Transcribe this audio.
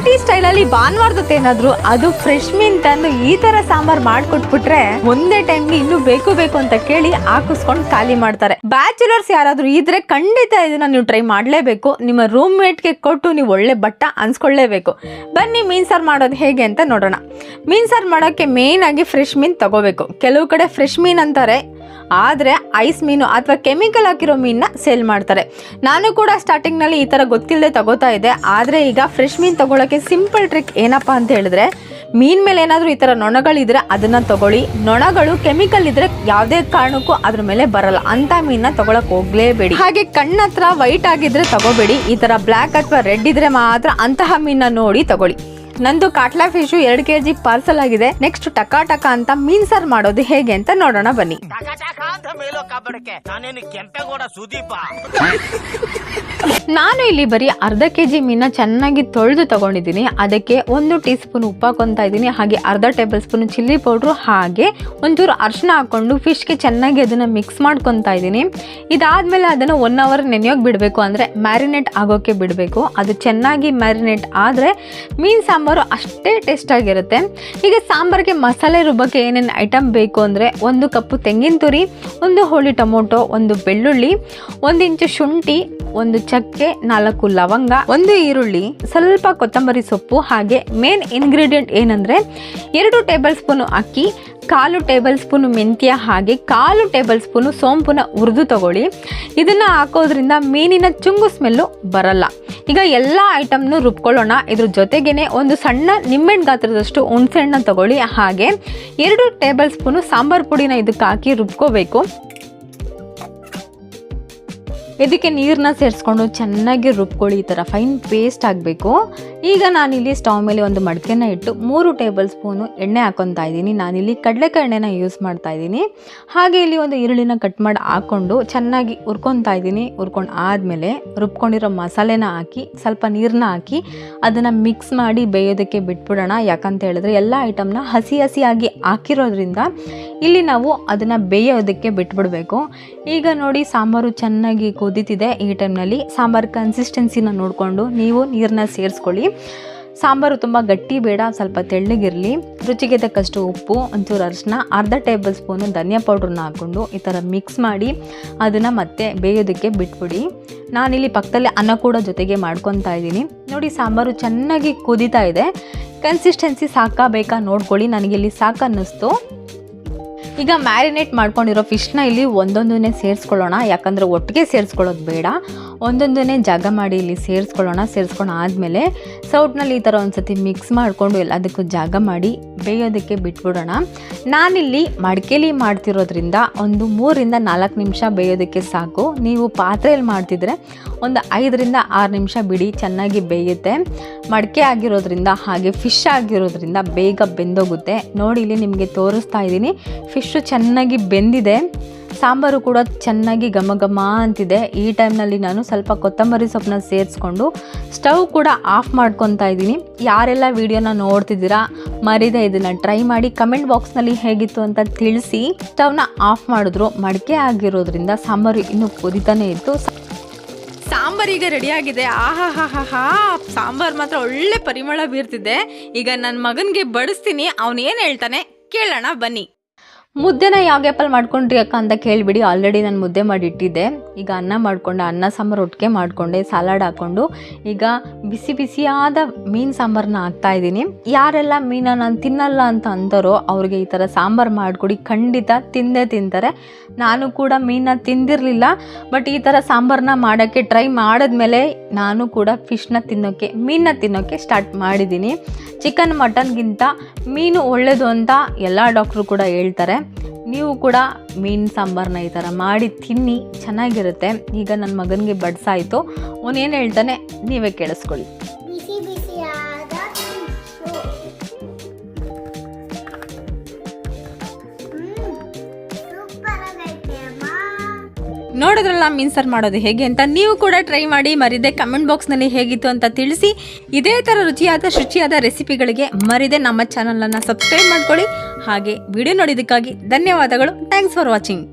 Party ಸ್ಟೈಲಲ್ಲಿ ಭಾನುವಾರದೊತ್ತು ಏನಾದ್ರು ಅದು ಫ್ರೆಶ್ ಮೀನ್ ತಂದು ಈ ತರ ಸಾಂಬಾರ್ ಮಾಡ್ಕೊಟ್ಬಿಟ್ರೆ ಒಂದೇ ಟೈಮ್ಗೆ ಇನ್ನು ಬೇಕು ಅಂತ ಕೇಳಿ ಹಾಕಿಸ್ಕೊಂಡು ಖಾಲಿ ಮಾಡ್ತಾರೆ. ಬ್ಯಾಚುಲರ್ಸ್ ಯಾರಾದ್ರೂ ಇದ್ರೆ ಖಂಡಿತ ಇದನ್ನ ನೀವು ಟ್ರೈ ಮಾಡಲೇಬೇಕು. ನಿಮ್ಮ ರೂಮ್ ಮೇಟ್ಗೆ ಕೊಟ್ಟು ನೀವು ಒಳ್ಳೆ ಬಟ್ಟ ಅನ್ಸ್ಕೊಳ್ಳೇಬೇಕು. ಬನ್ನಿ ಮೀನ್ ಸಾರು ಮಾಡೋದು ಹೇಗೆ ಅಂತ ನೋಡೋಣ. ಮೀನ್ ಸಾರು ಮಾಡೋಕ್ಕೆ ಮೇನ್ ಆಗಿ ಫ್ರೆಶ್ ಮೀನ್ ತಗೋಬೇಕು. ಕೆಲವು ಕಡೆ ಫ್ರೆಶ್ ಮೀನ್ ಅಂತಾರೆ, ಆದರೆ ಐಸ್ ಮೀನು ಅಥವಾ ಕೆಮಿಕಲ್ ಹಾಕಿರೋ ಮೀನನ್ನ ಸೇಲ್ ಮಾಡ್ತಾರೆ. ನಾನು ಕೂಡ ಸ್ಟಾರ್ಟಿಂಗ್ನಲ್ಲಿ ಈ ಥರ ಗೊತ್ತಿಲ್ಲದೆ ತಗೋತಾ ಇದ್ದೆ. ಆದರೆ ಈಗ ಫ್ರೆಶ್ ಮೀನು ತಗೊಳ್ಳೋಕ್ಕೆ ಸಿಂಪಲ್ ಟ್ರಿಕ್ ಏನಪ್ಪ ಅಂತ ಹೇಳಿದ್ರೆ, ಮೀನ್ ಮೇಲೆ ಏನಾದರೂ ಈ ಥರ ನೊಣಗಳಿದ್ರೆ ಅದನ್ನು ತಗೊಳ್ಳಿ. ನೊಣಗಳು ಕೆಮಿಕಲ್ ಇದ್ರೆ ಯಾವುದೇ ಕಾರಣಕ್ಕೂ ಅದ್ರ ಮೇಲೆ ಬರಲ್ಲ, ಅಂತ ಮೀನನ್ನ ತಗೊಳಕ್ ಹೋಗ್ಲೇಬೇಡಿ. ಹಾಗೆ ಕಣ್ಣತ್ರ ವೈಟ್ ಆಗಿದ್ರೆ ತಗೋಬೇಡಿ. ಈ ಥರ ಬ್ಲ್ಯಾಕ್ ಅಥವಾ ರೆಡ್ ಇದ್ರೆ ಮಾತ್ರ ಅಂತಹ ಮೀನನ್ನ ನೋಡಿ ತಗೊಳ್ಳಿ. ನಂದು ಕಾಟ್ಲಾ ಫಿಶು 2 kg ಪಾರ್ಸಲ್ ಆಗಿದೆ. ನೆಕ್ಸ್ಟ್ ಟಕ ಅಂತ ಮೀನ್ ಸಾರು ಮಾಡೋದು ಹೇಗೆ ಅಂತ ನೋಡೋಣ ಬನ್ನಿ. ನಾನು ಇಲ್ಲಿ ಬರೀ ಅರ್ಧ kg ಮೀನ ಚೆನ್ನಾಗಿ ತೊಳೆದು ತಗೊಂಡಿದ್ದೀನಿ. ಅದಕ್ಕೆ 1 ಟೀ ಸ್ಪೂನ್ ಉಪ್ಪು ಹಾಕೊಂತಾ ಇದ್ದೀನಿ. ಹಾಗೆ ಅರ್ಧ ಟೇಬಲ್ ಸ್ಪೂನ್ ಚಿಲ್ಲಿ ಪೌಡ್ರು, ಹಾಗೆ ಒಂಚೂರು ಅರಿಶಿನ ಹಾಕೊಂಡು ಫಿಶ್ಗೆ ಚೆನ್ನಾಗಿ ಅದನ್ನ ಮಿಕ್ಸ್ ಮಾಡ್ಕೊತಾ ಇದ್ದೀನಿ. ಇದಾದ್ಮೇಲೆ ಅದನ್ನು 1 hour ನೆನೆಯೋಕೆ ಬಿಡಬೇಕು, ಅಂದ್ರೆ ಮ್ಯಾರಿನೇಟ್ ಆಗೋಕೆ ಬಿಡಬೇಕು. ಅದು ಚೆನ್ನಾಗಿ ಮ್ಯಾರಿನೇಟ್ ಆದ್ರೆ ಮೀನ್ ಸಾಂಬಾರು ಅಷ್ಟೇ ಟೇಸ್ಟ್ ಆಗಿರುತ್ತೆ. ಈಗ ಸಾಂಬಾರಿಗೆ ಮಸಾಲೆ ರುಬ್ಬಕ್ಕೆ ಏನೇನು ಐಟಮ್ ಬೇಕು ಅಂದರೆ, 1 ಕಪ್ಪು ತೆಂಗಿನ ತುರಿ, 1 ಹೋಳಿ ಟೊಮೊಟೊ, 1 ಬೆಳ್ಳುಳ್ಳಿ, 1 ಇಂಚು ಶುಂಠಿ, 1 ಚಕ್ಕೆ, 4 ಲವಂಗ, 1 ಈರುಳ್ಳಿ, ಸ್ವಲ್ಪ ಕೊತ್ತಂಬರಿ ಸೊಪ್ಪು. ಹಾಗೆ ಮೇನ್ ಇಂಗ್ರೀಡಿಯೆಂಟ್ ಏನಂದರೆ 2 ಟೇಬಲ್ ಸ್ಪೂನು ಅಕ್ಕಿ, 1/4 ಟೇಬಲ್ ಸ್ಪೂನು ಮೆಂತ್ಯ, ಹಾಗೆ 1/4 ಟೇಬಲ್ ಸ್ಪೂನು ಸೋಂಪುನ ಹುರಿದು ತಗೊಳ್ಳಿ. ಇದನ್ನು ಹಾಕೋದ್ರಿಂದ ಮೀನಿನ ಚುಂಗು ಸ್ಮೆಲ್ಲು ಬರಲ್ಲ. ಈಗ ಎಲ್ಲ ಐಟಮ್ನು ರುಬ್ಕೊಳ್ಳೋಣ. ಇದ್ರ ಜೊತೆಗೇನೆ 1 ಸಣ್ಣ ನಿಂಬೆಹಣ್ಣು ಗಾತ್ರದಷ್ಟು ಹುಣಸೆ ಹಣ್ಣನ್ನು ತಗೊಳ್ಳಿ. ಹಾಗೆ 2 ಟೇಬಲ್ ಸ್ಪೂನು ಸಾಂಬಾರು ಪುಡಿನ ಇದಕ್ಕೆ ಹಾಕಿ ರುಬ್ಕೋಬೇಕು. ಇದಕ್ಕೆ ನೀರನ್ನ ಸೇರಿಸ್ಕೊಂಡು ಚೆನ್ನಾಗಿ ರುಬ್ಕೊಳ್ಳಿ. ಈ ಥರ ಫೈನ್ ಪೇಸ್ಟ್ ಆಗಬೇಕು. ಈಗ ನಾನಿಲ್ಲಿ ಸ್ಟವ್ ಮೇಲೆ ಒಂದು ಮಡಕೆನ ಇಟ್ಟು 3 ಟೇಬಲ್ ಸ್ಪೂನು ಎಣ್ಣೆ ಹಾಕೊತಾ ಇದ್ದೀನಿ. ನಾನಿಲ್ಲಿ ಕಡಲೆಕಾಯಿ ಎಣ್ಣೆನ ಯೂಸ್ ಮಾಡ್ತಾ ಇದ್ದೀನಿ. ಹಾಗೆ ಇಲ್ಲಿ 1 ಈರುಳ್ಳಿನ ಕಟ್ ಮಾಡಿ ಹಾಕ್ಕೊಂಡು ಚೆನ್ನಾಗಿ ಹುರ್ಕೊತಾ ಇದ್ದೀನಿ. ಹುರ್ಕೊಂಡು ಆದಮೇಲೆ ರುಬ್ಕೊಂಡಿರೋ ಮಸಾಲೆನ ಹಾಕಿ ಸ್ವಲ್ಪ ನೀರನ್ನ ಹಾಕಿ ಅದನ್ನು ಮಿಕ್ಸ್ ಮಾಡಿ ಬೇಯೋದಕ್ಕೆ ಬಿಟ್ಬಿಡೋಣ. ಯಾಕಂತ ಹೇಳಿದ್ರೆ ಎಲ್ಲ ಐಟಮ್ನ ಹಸಿಯಾಗಿ ಹಾಕಿರೋದ್ರಿಂದ ಇಲ್ಲಿ ನಾವು ಅದನ್ನು ಬೇಯೋದಕ್ಕೆ ಬಿಟ್ಬಿಡಬೇಕು. ಈಗ ನೋಡಿ ಸಾಂಬಾರು ಚೆನ್ನಾಗಿ ಕುದೀತಿದೆ. ಈ ಟೈಮ್ನಲ್ಲಿ ಸಾಂಬಾರು ಕನ್ಸಿಸ್ಟೆನ್ಸಿನ ನೋಡಿಕೊಂಡು ನೀವು ನೀರನ್ನ ಸೇರಿಸ್ಕೊಳ್ಳಿ. ಸಾಂಬಾರು ತುಂಬ ಗಟ್ಟಿ ಬೇಡ, ಸ್ವಲ್ಪ ತೆಳ್ಳಗಿರಲಿ. ರುಚಿಗೆ ತಕ್ಕಷ್ಟು ಉಪ್ಪು, ಒಂಚೂರು ಅರಿಶಿನ, ಅರ್ಧ ಟೇಬಲ್ ಸ್ಪೂನು ಧನಿಯಾ ಪೌಡ್ರನ್ನ ಹಾಕ್ಕೊಂಡು ಈ ಥರ ಮಿಕ್ಸ್ ಮಾಡಿ ಅದನ್ನು ಮತ್ತೆ ಬೇಯೋದಕ್ಕೆ ಬಿಟ್ಬಿಡಿ. ನಾನಿಲ್ಲಿ ಪಕ್ಕದಲ್ಲಿ ಅನ್ನ ಕೂಡ ಜೊತೆಗೆ ಮಾಡ್ಕೊತಾ ಇದ್ದೀನಿ. ನೋಡಿ ಸಾಂಬಾರು ಚೆನ್ನಾಗಿ ಕುದೀತಾ ಇದೆ. ಕನ್ಸಿಸ್ಟೆನ್ಸಿ ಸಾಕಾ ಬೇಕಾ ನೋಡ್ಕೊಳ್ಳಿ. ನನಗಿಲ್ಲಿ ಸಾಕು ಅನ್ನಿಸ್ತು. ಈಗ ಮ್ಯಾರಿನೇಟ್ ಮಾಡ್ಕೊಂಡಿರೋ ಫಿಶ್ನ ಇಲ್ಲಿ ಒಂದೊಂದನ್ನೇ ಸೇರಿಸ್ಕೊಳ್ಳೋಣ. ಯಾಕಂದರೆ ಒಟ್ಟಿಗೆ ಸೇರಿಸ್ಕೊಳ್ಳೋದು ಬೇಡ, ಒಂದೊಂದನ್ನೇ ಜಾಗ ಮಾಡಿ ಇಲ್ಲಿ ಸೇರಿಸ್ಕೊಳ್ಳೋಣ. ಸೇರಿಸ್ಕೊಂಡು ಆದಮೇಲೆ ಸೌಟ್ನಲ್ಲಿ ಈ ಥರ ಒಂದು ಸತಿ ಮಿಕ್ಸ್ ಮಾಡಿಕೊಂಡು ಎಲ್ಲದಕ್ಕೂ ಜಾಗ ಮಾಡಿ ಬೇಯೋದಕ್ಕೆ ಬಿಟ್ಬಿಡೋಣ. ನಾನಿಲ್ಲಿ ಮಡಿಕೆಲಿ ಮಾಡ್ತಿರೋದ್ರಿಂದ ಒಂದು 3 ರಿಂದ 4 ನಿಮಿಷ ಬೇಯೋದಕ್ಕೆ ಸಾಕು. ನೀವು ಪಾತ್ರೆಯಲ್ಲಿ ಮಾಡ್ತಿದ್ರೆ ಒಂದು 5 ರಿಂದ 6 ನಿಮಿಷ ಬಿಡಿ, ಚೆನ್ನಾಗಿ ಬೇಯುತ್ತೆ. ಮಡಿಕೆ ಆಗಿರೋದ್ರಿಂದ ಹಾಗೆ ಫಿಶ್ ಆಗಿರೋದ್ರಿಂದ ಬೇಗ ಬೆಂದೋಗುತ್ತೆ. ನೋಡಿ ಇಲ್ಲಿ ನಿಮಗೆ ತೋರಿಸ್ತಾ ಇದ್ದೀನಿ. ಫಿಶ್ಶು ಚೆನ್ನಾಗಿ ಬೆಂದಿದೆ. ಸಾಂಬಾರು ಕೂಡ ಚೆನ್ನಾಗಿ ಘಮ ಅಂತಿದೆ. ಈ ಟೈಮ್ನಲ್ಲಿ ನಾನು ಸ್ವಲ್ಪ ಕೊತ್ತಂಬರಿ ಸೊಪ್ಪನ್ನ ಸೇರಿಸ್ಕೊಂಡು ಸ್ಟವ್ ಕೂಡ ಆಫ್ ಮಾಡ್ಕೊತಾ ಇದ್ದೀನಿ. ಯಾರೆಲ್ಲ ವಿಡಿಯೋನ ನೋಡ್ತಿದ್ದೀರಾ ಮರಿದೆ ಇದನ್ನು ಟ್ರೈ ಮಾಡಿ ಕಮೆಂಟ್ ಬಾಕ್ಸ್ನಲ್ಲಿ ಹೇಗಿತ್ತು ಅಂತ ತಿಳಿಸಿ. ಸ್ಟವ್ನ ಆಫ್ ಮಾಡಿದ್ರು ಮಡಿಕೆ ಆಗಿರೋದ್ರಿಂದ ಸಾಂಬಾರು ಇನ್ನೂ ಕುದಿತಾನೆ ಇತ್ತು. ಸಾಂಬಾರೀಗ ರೆಡಿಯಾಗಿದೆ. ಆಹಾ ಸಾಂಬಾರು ಮಾತ್ರ ಒಳ್ಳೆ ಪರಿಮಳ ಬೀರ್ತಿದೆ. ಈಗ ನನ್ನ ಮಗನಿಗೆ ಬಡಿಸ್ತೀನಿ, ಅವನು ಏನು ಹೇಳ್ತಾನೆ ಕೇಳೋಣ ಬನ್ನಿ. ಮುದ್ದೆನ ಯಾವ ಗ್ಯಾಪಲ್ಲಿ ಮಾಡ್ಕೊಂಡ್ರಿ ಅಕ್ಕ ಅಂತ ಕೇಳಿಬಿಡಿ. ಆಲ್ರೆಡಿ ನಾನು ಮುದ್ದೆ ಮಾಡಿಟ್ಟಿದ್ದೆ. ಈಗ ಅನ್ನ ಮಾಡಿಕೊಂಡೆ, ಅನ್ನ ಸಾಂಬಾರು ಒಟ್ಟಿಗೆ ಮಾಡಿಕೊಂಡೆ, ಸಲಾಡ್ ಹಾಕ್ಕೊಂಡು ಈಗ ಬಿಸಿಯಾದ ಮೀನು ಸಾಂಬಾರನ್ನ ಹಾಕ್ತಾಯಿದ್ದೀನಿ. ಯಾರೆಲ್ಲ ಮೀನ ನಾನು ತಿನ್ನಲ್ಲ ಅಂತ ಅಂತಾರೋ ಅವ್ರಿಗೆ ಈ ಥರ ಸಾಂಬಾರು ಮಾಡಿಕೊಡಿ, ಖಂಡಿತ ತಿಂದೇ ತಿಂತಾರೆ. ನಾನು ಕೂಡ ಮೀನನ್ನ ತಿಂದಿರಲಿಲ್ಲ, ಬಟ್ ಈ ಥರ ಸಾಂಬಾರನ್ನ ಮಾಡೋಕ್ಕೆ ಟ್ರೈ ಮಾಡಿದ್ಮೇಲೆ ನಾನು ಕೂಡ ಫಿಶ್ನ ತಿನ್ನೋಕ್ಕೆ, ಮೀನನ್ನ ತಿನ್ನೋಕ್ಕೆ ಸ್ಟಾರ್ಟ್ ಮಾಡಿದ್ದೀನಿ. ಚಿಕನ್ ಮಟನ್ಗಿಂತ ಮೀನು ಒಳ್ಳೆಯದು ಅಂತ ಎಲ್ಲ ಡಾಕ್ಟ್ರು ಕೂಡ ಹೇಳ್ತಾರೆ. ನೀವು ಕೂಡ ಮೀನು ಸಾಂಬಾರನ್ನ ಈ ಥರ ಮಾಡಿ ತಿನ್ನಿ, ಚೆನ್ನಾಗಿರುತ್ತೆ. ಈಗ ನನ್ನ ಮಗನಿಗೆ ಬಡಿಸಾಯಿತು. ಅವನೇನು ಹೇಳ್ತಾನೆ ನೀವೇ ಕೇಳಿಸ್ಕೊಳ್ಳಿ. ನೋಡಿದ್ರಲ್ಲ ಮೀನು ಸಾರು ಮಾಡೋದು ಹೇಗೆ ಅಂತ. ನೀವು ಕೂಡ ಟ್ರೈ ಮಾಡಿ ಮರಿದೆ ಕಮೆಂಟ್ ಬಾಕ್ಸ್ನಲ್ಲಿ ಹೇಗಿತ್ತು ಅಂತ ತಿಳಿಸಿ. ಇದೇ ಥರ ರುಚಿಯಾದ ಶುಚಿಯಾದ ರೆಸಿಪಿಗಳಿಗೆ ಮರಿದೆ ನಮ್ಮ ಚಾನಲನ್ನು ಸಬ್ಸ್ಕ್ರೈಬ್ ಮಾಡ್ಕೊಳ್ಳಿ. ಹಾಗೆ ವಿಡಿಯೋ ನೋಡಿದ್ದಕ್ಕಾಗಿ ಧನ್ಯವಾದಗಳು. Thanks for watching.